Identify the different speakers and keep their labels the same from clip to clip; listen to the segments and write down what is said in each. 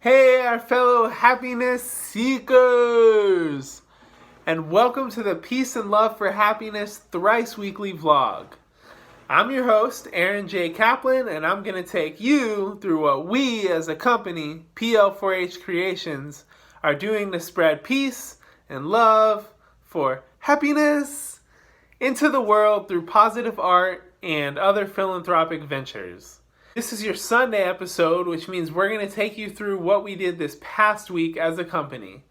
Speaker 1: Hey, our fellow happiness seekers! And welcome to the Peace and Love for Happiness thrice weekly vlog. I'm your host, Aaron J Kaplan, and I'm going to take you through what we as a company, PL4H Creations, are doing to spread peace and love for happiness into the world through positive art and other philanthropic ventures. This is your Sunday episode, which means we're going to take you through what we did this past week as a company.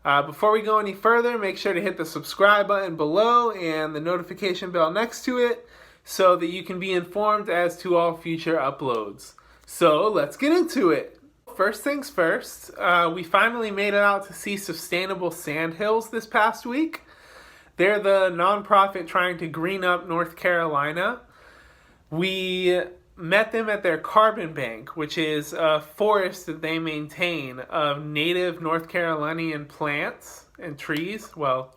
Speaker 1: Before we go any further, make sure to hit the subscribe button below and the notification bell next to it so that you can be informed as to all future uploads. So let's get into it. First things first, we finally made it out to see Sustainable Sandhills this past week. They're the nonprofit trying to green up North Carolina. We met them at their carbon bank, which is a forest that they maintain of native North Carolinian plants and trees, where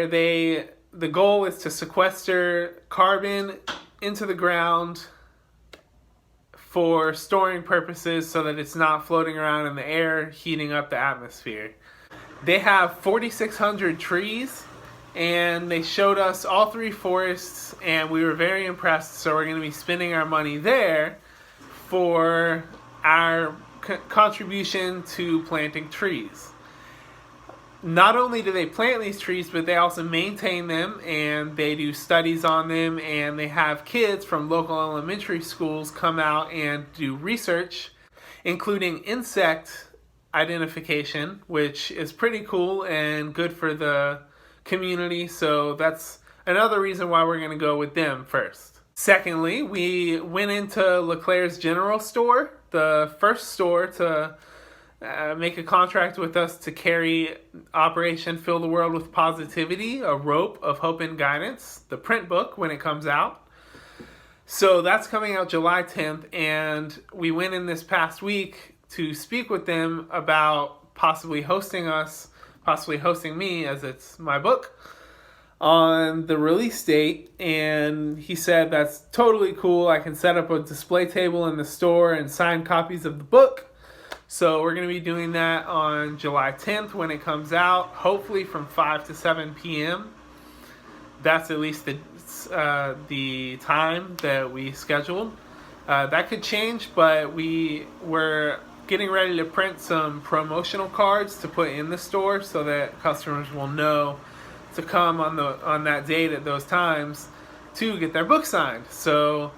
Speaker 1: the goal is to sequester carbon into the ground for storing purposes so that it's not floating around in the air, heating up the atmosphere. They have 4,600 trees, and they showed us all three forests, and we were very impressed. So we're going to be spending our money there for our contribution to planting trees. Not only do they plant these trees, but they also maintain them, and they do studies on them, and they have kids from local elementary schools come out and do research, including insect identification, which is pretty cool and good for the community. So that's another reason why we're going to go with them first. Secondly, we went into Leclerc's General Store, the first store to make a contract with us to carry Operation Fill the World with Positivity, a rope of hope and guidance, the print book when it comes out. So that's coming out July 10th, and we went in this past week to speak with them about possibly hosting me, as it's my book, on the release date. And he said that's totally cool. I can set up a display table in the store and sign copies of the book. So we're going to be doing that on July 10th when it comes out, hopefully from 5 to 7 p.m. That's at least the time that we scheduled. That could change, but we were getting ready to print some promotional cards to put in the store so that customers will know to come on that date at those times to get their book signed. So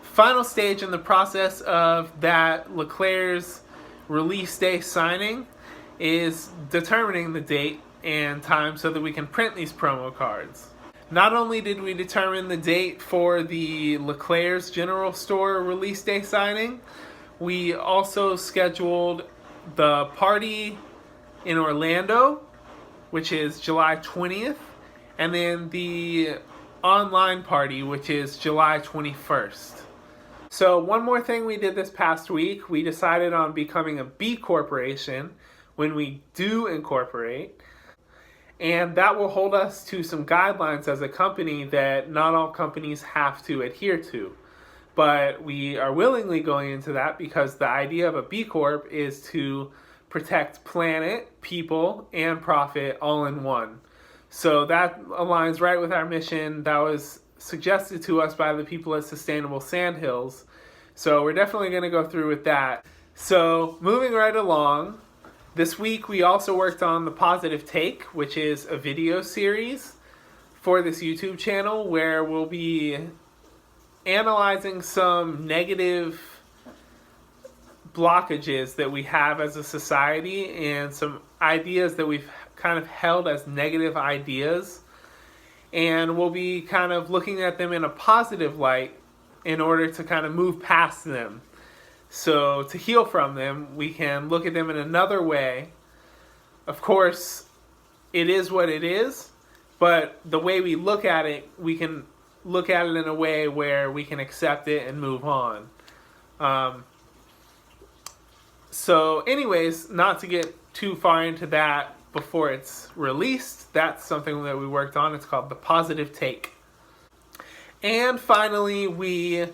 Speaker 1: final stage in the process of that Leclerc's release day signing is determining the date and time so that we can print these promo cards. Not only did we determine the date for the Leclerc's General Store release day signing, we also scheduled the party in Orlando, which is July 20th, and then the online party, which is July 21st. So one more thing we did this past week, we decided on becoming a B corporation when we do incorporate, and that will hold us to some guidelines as a company that not all companies have to adhere to. But we are willingly going into that because the idea of a B Corp is to protect planet, people, and profit all in one. So that aligns right with our mission. That was suggested to us by the people at Sustainable Sandhills. So we're definitely going to go through with that. So moving right along, this week we also worked on The Positive Take, which is a video series for this YouTube channel where we'll be analyzing some negative blockages that we have as a society and some ideas that we've kind of held as negative ideas. And we'll be kind of looking at them in a positive light in order to kind of move past them. So to heal from them, we can look at them in another way. Of course, it is what it is, but the way we look at it, we can look at it in a way where we can accept it and move on. So anyways, not to get too far into that before it's released, that's something that we worked on. It's called The Positive Take. And finally, we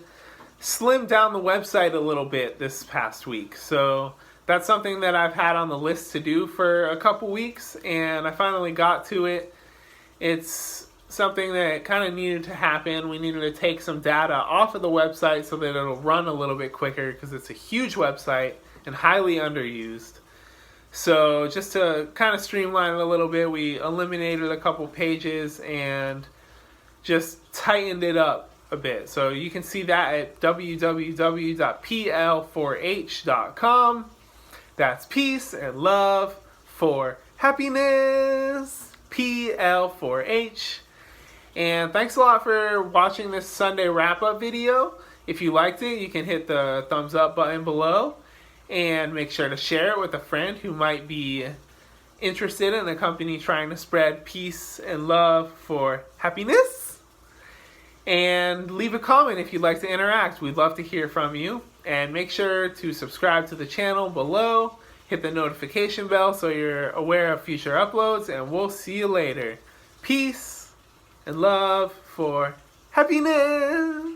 Speaker 1: slimmed down the website a little bit this past week. So that's something that I've had on the list to do for a couple weeks, and I finally got to it. It's something that kind of needed to happen. We needed to take some data off of the website so that it'll run a little bit quicker, because it's a huge website and highly underused. So just to kind of streamline it a little bit, we eliminated a couple pages and just tightened it up a bit. So you can see that at www.pl4h.com. That's peace and love for happiness. PL4H. And thanks a lot for watching this Sunday wrap-up video. If you liked it, you can hit the thumbs up button below. And make sure to share it with a friend who might be interested in a company trying to spread peace and love for happiness. And leave a comment if you'd like to interact. We'd love to hear from you. And make sure to subscribe to the channel below. Hit the notification bell so you're aware of future uploads. And we'll see you later. Peace and love for happiness.